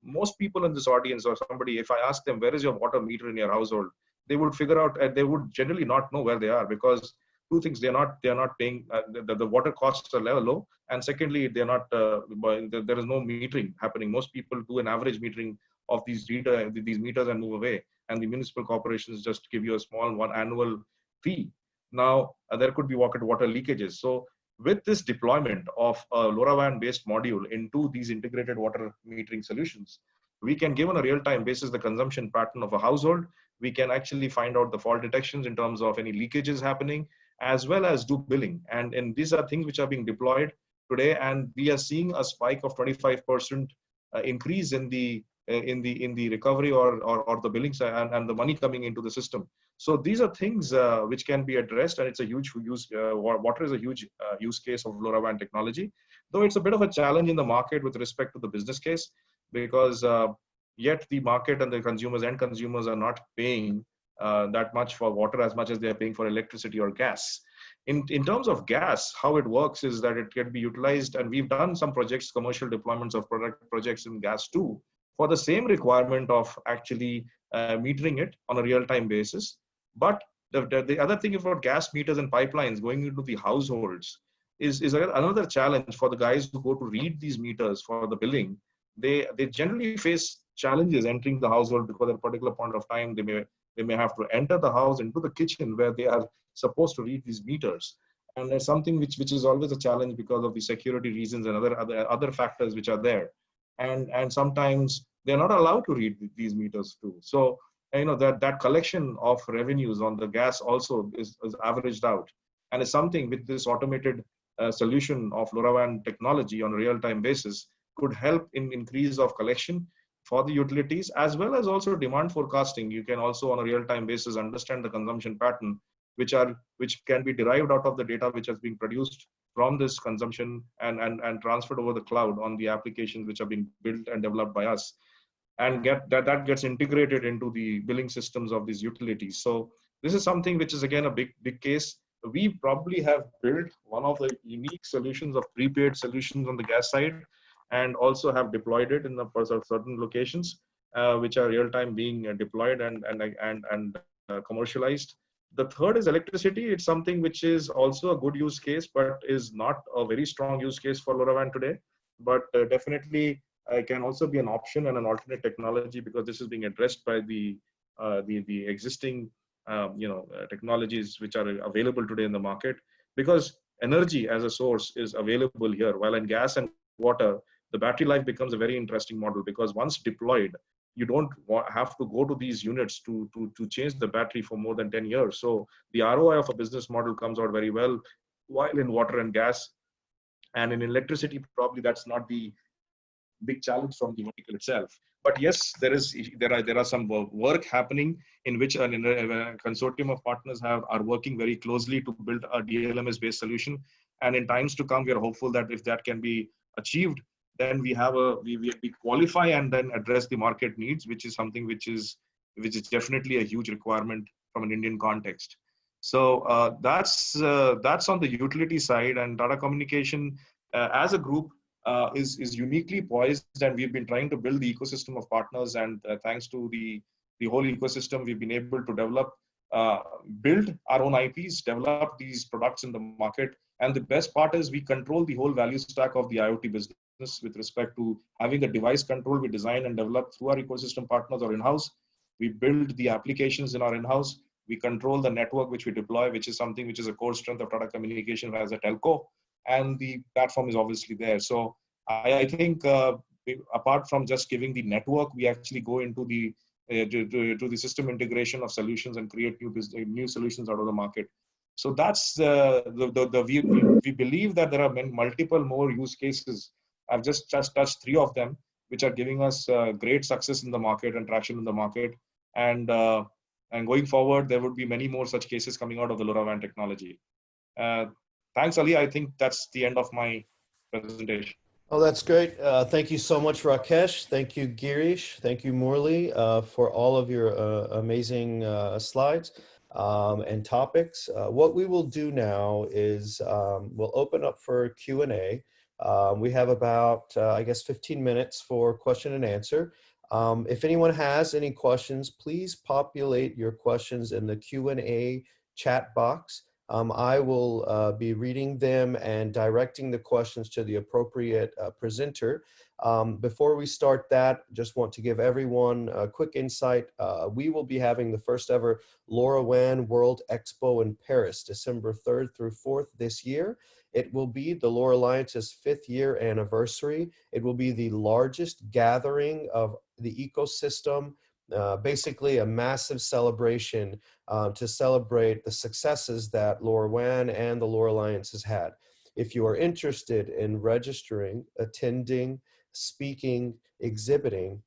most people in this audience or somebody, if I ask them, where is your water meter in your household, they would figure out, they would generally not know where they are, because 2 things: they're not paying, the water costs are low, and secondly, there is no metering happening. Most people do an average metering of these meters and move away, and the municipal corporations just give you a small annual fee. Now there could be water leakages. So with this deployment of a LoRaWAN based module into these integrated water metering solutions, we can give on a real-time basis the consumption pattern of a household. We can actually find out the fault detections in terms of any leakages happening, as well as do billing. And these are things which are being deployed today, and we are seeing a spike of 25% increase in the recovery or the billings and the money coming into the system. So these are things which can be addressed, and it's a huge use. Water is a huge use case of LoRaWAN technology, though it's a bit of a challenge in the market with respect to the business case, because yet the market and the end consumers are not paying that much for water as much as they are paying for electricity or gas. In terms of gas, how it works is that it can be utilized, and we've done some projects, commercial deployments of projects in gas too, for the same requirement of actually metering it on a real-time basis. But the other thing about gas meters and pipelines going into the households is another challenge for the guys who go to read these meters for the billing. They generally face challenges entering the household, because at a particular point of time they may have to enter the house into the kitchen where they are supposed to read these meters. and it's something which is always a challenge because of the security reasons and other factors which are there, and sometimes they're not allowed to read these meters too. So that collection of revenues on the gas also is averaged out, and is something with this automated solution of LoRaWAN technology on a real-time basis could help in increase of collection for the utilities, as well as also demand forecasting. You can also on a real-time basis understand the consumption pattern, which can be derived out of the data which has been produced from this consumption and transferred over the cloud on the applications which have been built and developed by us, and that gets integrated into the billing systems of these utilities. So this is something which is again a big case. We probably have built one of the unique solutions of prepaid solutions on the gas side, and also have deployed it in the certain locations which are real time being deployed and commercialized. The third is electricity. It's something which is also a good use case, but is not a very strong use case for LoRaWAN today. But definitely can also be an option and an alternate technology, because this is being addressed by the existing technologies which are available today in the market. Because energy as a source is available here, while in gas and water, the battery life becomes a very interesting model, because once deployed, you don't have to go to these units to change the battery for more than 10 years. So the ROI of a business model comes out very well, while in water and gas. And in electricity, probably that's not the big challenge from the vertical itself. But yes, there are some work happening in which a consortium of partners are working very closely to build a DLMS based solution. And in times to come, we are hopeful that if that can be achieved, then we qualify and then address the market needs, which is something which is definitely a huge requirement from an Indian context. So that's on the utility side. And Tata Communication as a group is uniquely poised, and we've been trying to build the ecosystem of partners, and thanks to the whole ecosystem, we've been able to develop, build our own IPs, develop these products in the market. And the best part is we control the whole value stack of the IoT business with respect to having the device control we design and develop through our ecosystem partners or in-house. We build the applications in our in-house. We control the network which we deploy, which is something which is a core strength of Tata Communication as a telco. And the platform is obviously there. So I think apart from just giving the network, we actually go into the to the system integration of solutions and create new solutions out of the market. So that's the view. We believe that there are multiple more use cases. I've just touched 3 of them, which are giving us great success in the market and traction in the market. And going forward, there would be many more such cases coming out of the LoRaWAN technology. Thanks, Ali. I think that's the end of my presentation. Oh, that's great. Thank you so much, Rakesh. Thank you, Girish. Thank you, Murli, for all of your amazing slides and topics. What we will do now is we'll open up for Q&A. We have about, I guess, 15 minutes for question and answer. If anyone has any questions, please populate your questions in the Q&A chat box. I will be reading them and directing the questions to the appropriate presenter. Before we start that, just want to give everyone a quick insight. We will be having the first ever LoRaWAN World Expo in Paris, December 3rd through 4th this year. It will be the LoRa Alliance's 5th year anniversary. It will be the largest gathering of the ecosystem, basically a massive celebration to celebrate the successes that LoRaWAN and the LoRa Alliance has had. If you are interested in registering, attending, speaking, exhibiting,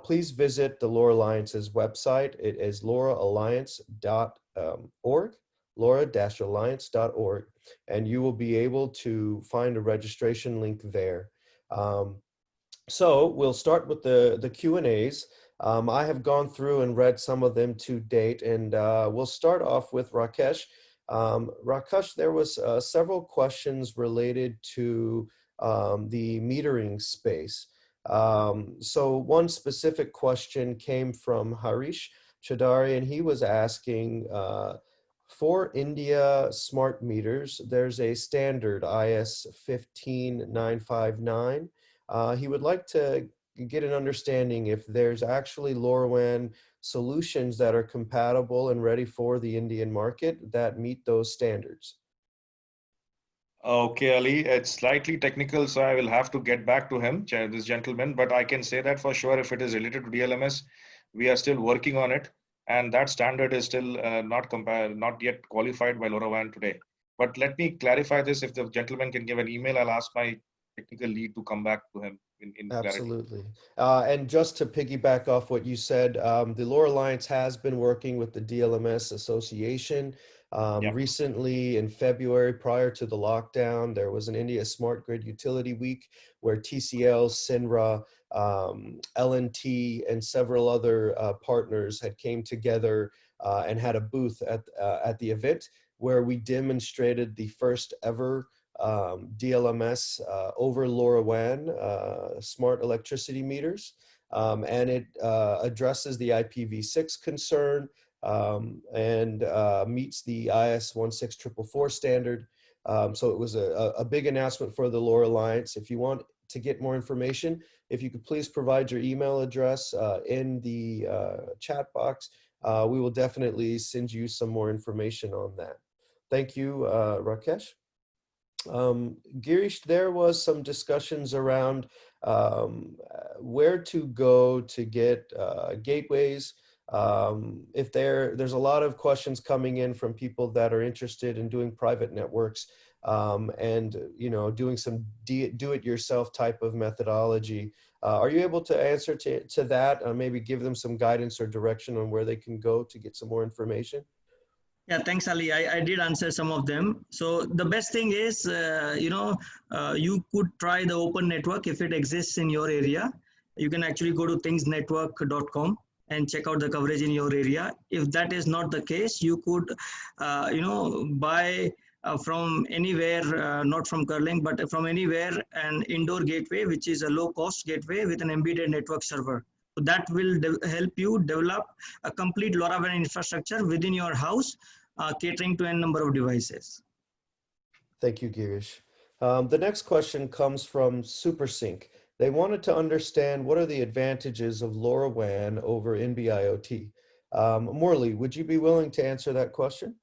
please visit the LoRa Alliance's website. It is LoRaAlliance.org, LoRa-alliance.org, and you will be able to find a registration link there. So we'll start with the Q&As. I have gone through and read some of them to date, and we'll start off with Rakesh. Rakesh, there was several questions related to the metering space. So one specific question came from Harish Chaudhary, and he was asking, for India smart meters, there's a standard IS 15959. He would like to get an understanding if there's actually LoRaWAN solutions that are compatible and ready for the Indian market that meet those standards. Okay, Ali, it's slightly technical, so I will have to get back to him, this gentleman. But I can say that for sure, if it is related to DLMS, we are still working on it, and that standard is still not yet qualified by LoRaWAN today. But let me clarify this. If the gentleman can give an email, I'll ask my technical lead to come back to him in clarity. Absolutely. And just to piggyback off what you said, the LoRa Alliance has been working with the DLMS Association. Yeah. Recently, in February, prior to the lockdown, there was an India Smart Grid Utility Week where TCL, Sinra, L&T, and several other partners had came together and had a booth at the event where we demonstrated the first ever DLMS over LoRaWAN smart electricity meters, and it addresses the IPv6 concern and meets the IS 16444 standard. So it was a big announcement for the LoRa Alliance. If you want to get more information, if you could please provide your email address in the chat box, we will definitely send you some more information on that. Thank you, Rakesh. Girish, there was some discussions around where to go to get gateways. If there's a lot of questions coming in from people that are interested in doing private networks and doing some do-it-yourself type of methodology. Are you able to answer to that? Maybe give them some guidance or direction on where they can go to get some more information? Yeah, thanks, Ali. I did answer some of them. So the best thing is, you could try the open network if it exists in your area. You can actually go to thingsnetwork.com and check out the coverage in your area. If that is not the case, you could, buy from anywhere, not from Curling, but from anywhere, an indoor gateway, which is a low-cost gateway with an embedded network server. So that will help you develop a complete LoRaWAN infrastructure within your house, catering to n number of devices. Thank you, Girish. The next question comes from SuperSync. They wanted to understand what are the advantages of LoRaWAN over NB-IoT. Morley, would you be willing to answer that question?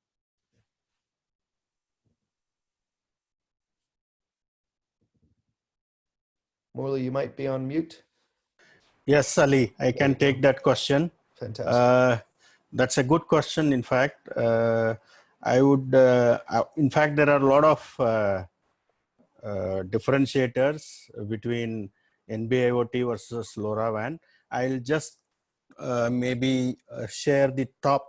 Morley, you might be on mute. Yes, Ali, I can take that question. Fantastic. That's a good question. In fact, I would, in fact, there are a lot of differentiators between NB-IoT versus LoRaWAN. I'll just maybe share the top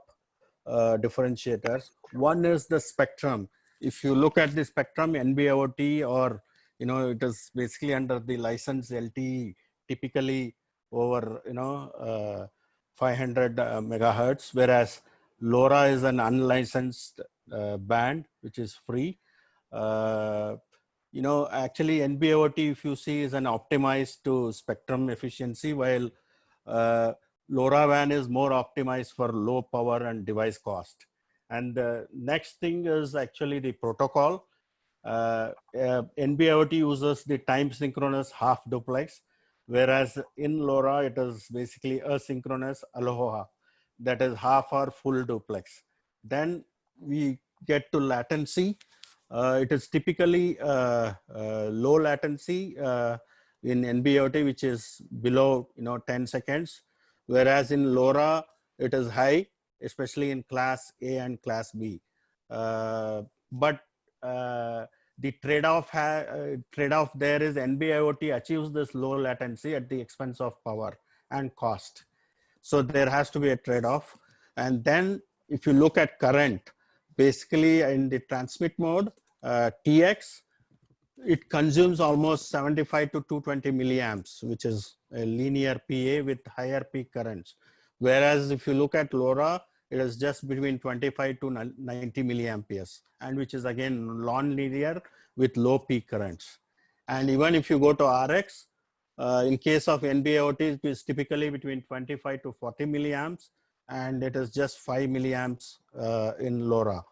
differentiators. One is the spectrum. If you look at the spectrum, NB-IoT, or it is basically under the license LTE, typically over 500 megahertz, whereas LoRa is an unlicensed band which is free. Actually NB-IoT, if you see, is an optimized to spectrum efficiency, while LoRaWAN is more optimized for low power and device cost. And the next thing is actually the protocol. NB-IoT uses the time synchronous half duplex, whereas in LoRa it is basically asynchronous aloha, that is half or full duplex. Then we get to latency. It is typically low latency in NB-IoT, which is below 10 seconds, whereas in LoRa it is high, especially in class A and class B. But the trade-off there is NB-IoT achieves this low latency at the expense of power and cost. So there has to be a trade-off. And then if you look at current, basically in the transmit mode, TX, it consumes almost 75 to 220 milliamps, which is a linear PA with higher peak currents. Whereas if you look at LoRa, it is just between 25 to 90 milliamperes, and which is again non-linear with low peak currents. And even if you go to RX, in case of NB-IoT, it is typically between 25 to 40 milliamps, and it is just 5 milliamps in LoRa.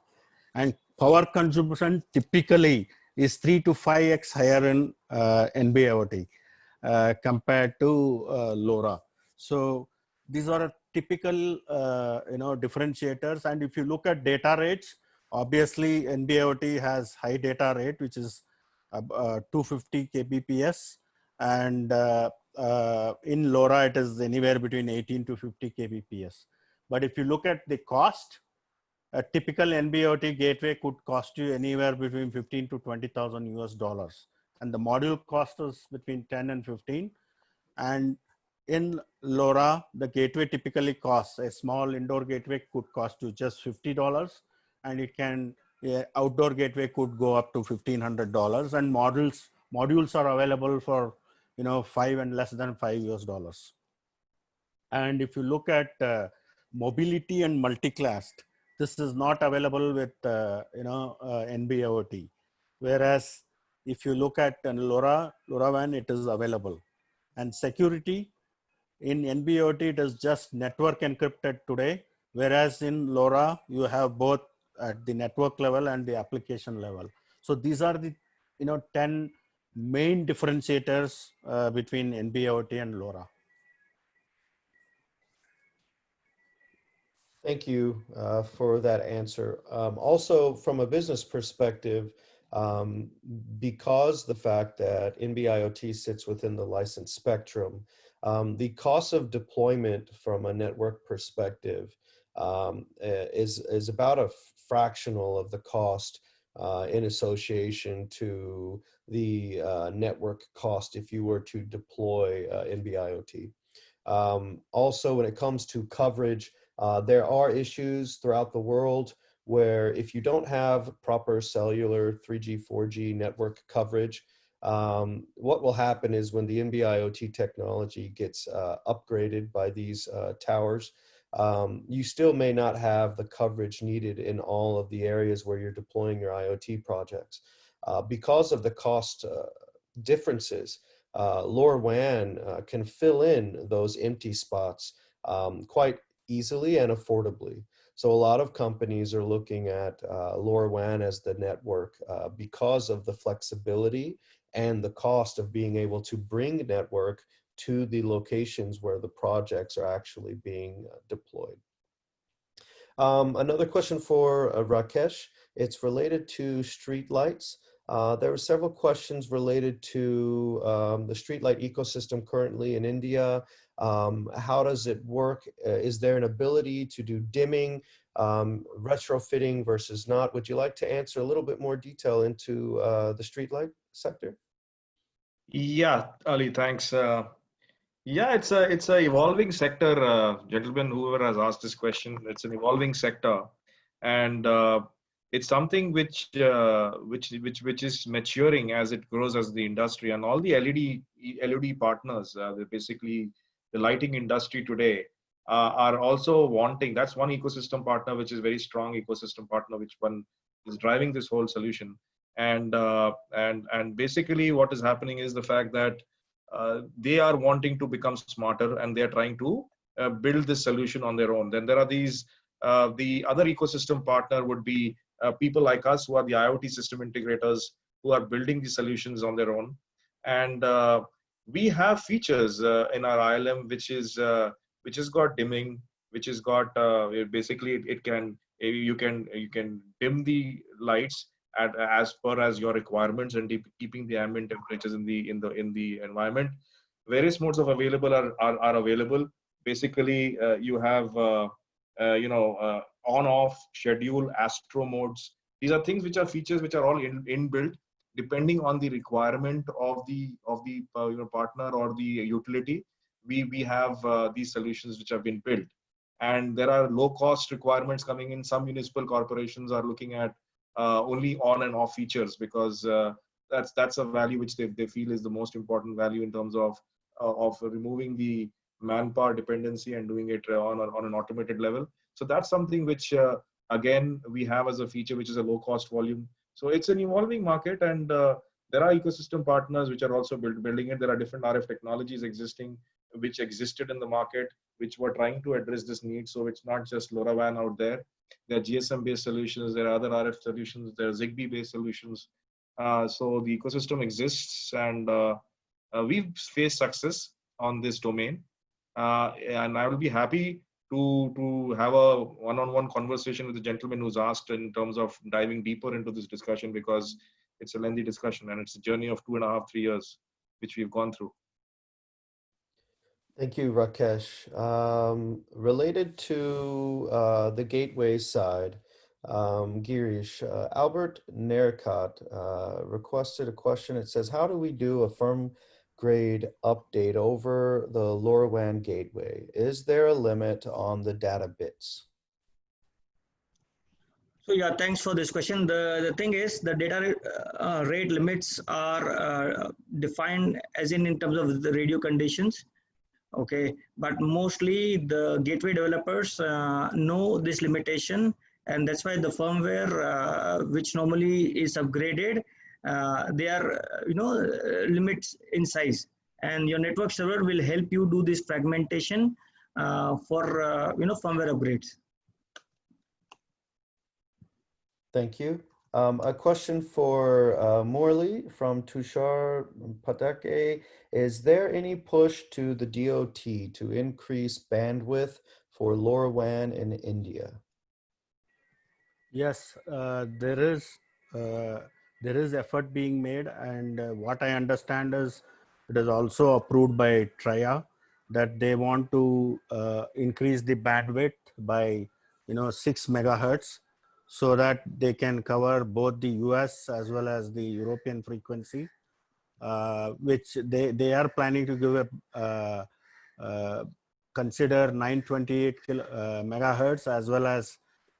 And power consumption typically is 3 to 5x higher in NB-IoT compared to LoRa. So these are typical differentiators. And if you look at data rates, Obviously, NB-IoT has high data rate, which is 250 kbps, and in LoRa, it is anywhere between 18 to 50 kbps. But if you look at the cost, a typical NB-IoT gateway could cost you anywhere between 15 to 20,000 US dollars, and the module cost is between 10 and 15. And in LoRa, the gateway typically costs, a small indoor gateway could cost you just $50, and it can, outdoor gateway could go up to $1,500, and modules are available for, 5 and less than $5 US. And if you look at mobility and multiclass, this is not available with NB-IoT. Whereas if you look at LoRaWAN, it is available. And security, in NB-IoT, it is just network encrypted today, whereas in LoRa, you have both at the network level and the application level. So these are the 10 main differentiators between NB-IoT and LoRa. Thank you for that answer. Also, from a business perspective, because the fact that NB-IoT sits within the license spectrum, the cost of deployment from a network perspective is about a fractional of the cost in association to the network cost if you were to deploy NB-IoT. Also, when it comes to coverage, there are issues throughout the world where if you don't have proper cellular 3G, 4G network coverage, what will happen is when the NB-IoT technology gets upgraded by these towers, you still may not have the coverage needed in all of the areas where you're deploying your IoT projects. Because of the cost differences, LoRaWAN can fill in those empty spots quite easily and affordably. So a lot of companies are looking at LoRaWAN as the network because of the flexibility and the cost of being able to bring network to the locations where the projects are actually being deployed. Another question for Rakesh. It's related to streetlights. There were several questions related to the streetlight ecosystem currently in India. How does it work? Is there an ability to do dimming, retrofitting versus not? Would you like to answer a little bit more detail into the streetlight sector? Yeah, Ali, thanks. Yeah, it's a evolving sector, gentlemen. Whoever has asked this question, it's an evolving sector, and it's something which is maturing as it grows as the industry, and all the LED partners, they're basically the lighting industry today, are also wanting. That's one ecosystem partner which is very strong ecosystem partner, which one is driving this whole solution. And basically what is happening is the fact that they are wanting to become smarter and they are trying to build this solution on their own. Then there are these, the other ecosystem partner would be people like us who are the IoT system integrators who are building these solutions on their own. And we have features in our ILM which has got dimming, which has got basically you can dim the lights as per as your requirements and keeping the ambient temperatures in the environment. Various modes of available are available. Basically, you have on off schedule astro modes. These are things which are features which are all inbuilt depending on the requirement of the partner or the utility. We have these solutions which have been built, and there are low cost requirements coming in. Some municipal corporations are looking at only on and off features because that's a value which they feel is the most important value in terms of removing the manpower dependency and doing it on an automated level. So that's something which again we have as a feature which is a low cost volume. So it's an evolving market, and there are ecosystem partners which are also building it. There are different RF technologies which existed in the market which were trying to address this need. So it's not just LoRaWAN out there. There are GSM-based solutions, there are other RF solutions, there are ZigBee-based solutions. So the ecosystem exists, and we've faced success on this domain. And I will be happy to have a one-on-one conversation with the gentleman who's asked in terms of diving deeper into this discussion, because it's a lengthy discussion and it's a journey of 2.5, 3 years which we've gone through. Thank you, Rakesh. Related to the gateway side, Girish, Albert Nericott requested a question. It says, how do we do a firm grade update over the LoRaWAN gateway? Is there a limit on the data bits? So yeah, thanks for this question. The thing is, the data rate limits are defined as in terms of the radio conditions. Okay, but mostly the gateway developers know this limitation, and that's why the firmware which normally is upgraded, they are limits in size, and your network server will help you do this fragmentation for firmware upgrades. Thank you. A question for Morley from Tushar Patake. Is there any push to the DOT to increase bandwidth for LoRaWAN in India? Yes, there is effort being made, and what I understand is it is also approved by TRIA that they want to increase the bandwidth by 6 megahertz, so that they can cover both the US as well as the European frequency, which they are planning to give consider 928 megahertz as well as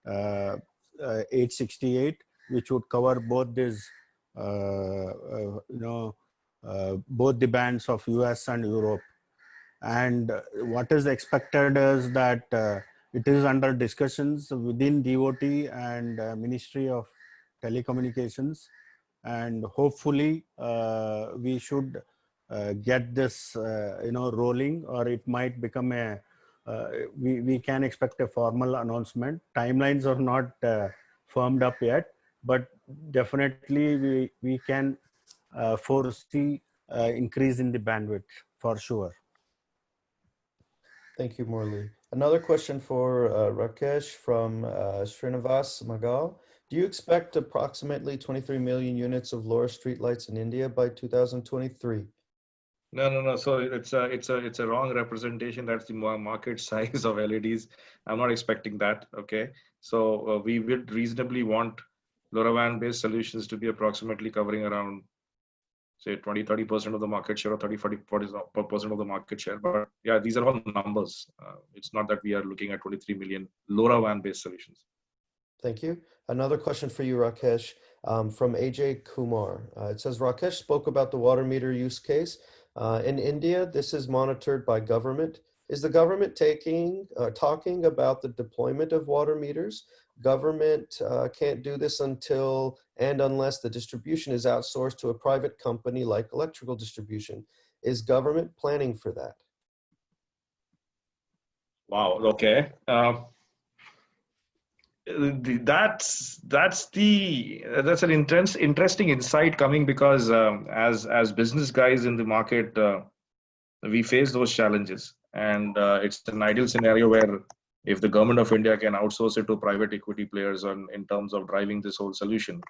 868, which would cover both these both the bands of US and Europe. And what is expected is that it is under discussions within DOT and Ministry of Telecommunications, and hopefully we should get this rolling, or it might become a we can expect a formal announcement. Timelines are not firmed up yet, but definitely we can foresee increase in the bandwidth for sure. Thank you, Morley. Another question for Rakesh from Srinivas Magal. Do you expect approximately 23 million units of LoRa streetlights in India by 2023? No. So it's a wrong representation. That's the market size of LEDs. I'm not expecting that. Okay. So we would reasonably want LoRaWAN based solutions to be approximately covering around, say, 20-30% of the market share, or 30-40% of the market share. But yeah, these are all numbers. It's not that we are looking at 23 million LoRaWAN based solutions. Thank you. Another question for you, Rakesh, from AJ Kumar. It says, Rakesh spoke about the water meter use case. In India, this is monitored by government. Is the government talking about the deployment of water meters? Government can't do this until and unless the distribution is outsourced to a private company like electrical distribution. Is government planning for that? Wow. Okay. That's an interesting insight coming, because as business guys in the market, we face those challenges, and it's an ideal scenario where if the government of India can outsource it to private equity players in terms of driving this whole solution,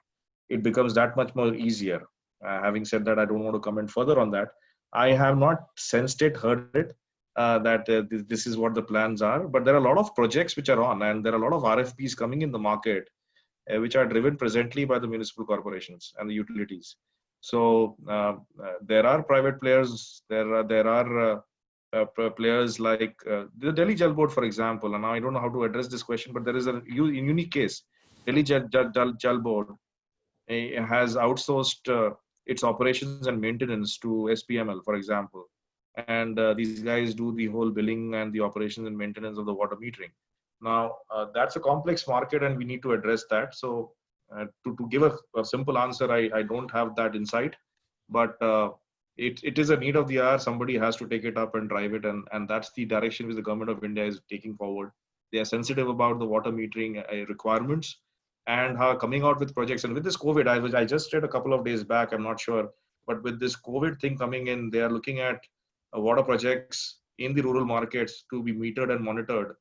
it becomes that much more easier. Having said that, I don't want to comment further on that. I have not sensed it, heard it, that this is what the plans are, but there are a lot of projects which are on, and there are a lot of RFPs coming in the market, which are driven presently by the municipal corporations and the utilities. So there are private players, there are players like the Delhi Jal Board, for example. And I don't know how to address this question, but there is a unique case. Delhi Jal Board has outsourced its operations and maintenance to SPML, for example. And these guys do the whole billing and the operations and maintenance of the water metering. Now, that's a complex market, and we need to address that. So to give a simple answer, I don't have that insight, but it is a need of the hour. Somebody has to take it up and drive it, and that's the direction which the government of India is taking forward. They are sensitive about the water metering requirements, and are coming out with projects. And with this COVID, I just read a couple of days back, I'm not sure, but with this COVID thing coming in, they are looking at water projects in the rural markets to be metered and monitored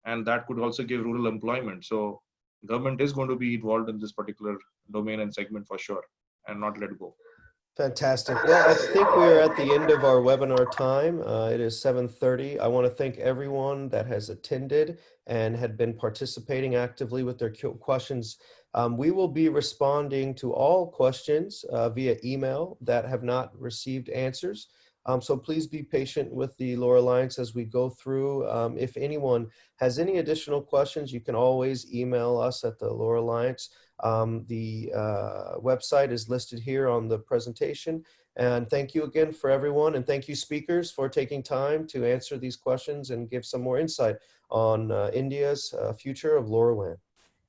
and that could also give rural employment. So government is going to be involved in this particular domain and segment for sure, and not let go. Fantastic. Well, I think we are at the end of our webinar time. It is 7:30. I want to thank everyone that has attended and had been participating actively with their questions. We will be responding to all questions via email that have not received answers. So please be patient with the LoRa Alliance as we go through. If anyone has any additional questions, you can always email us at the LoRa Alliance. The website is listed here on the presentation. And thank you again for everyone. And thank you, speakers, for taking time to answer these questions and give some more insight on India's future of LoRaWAN.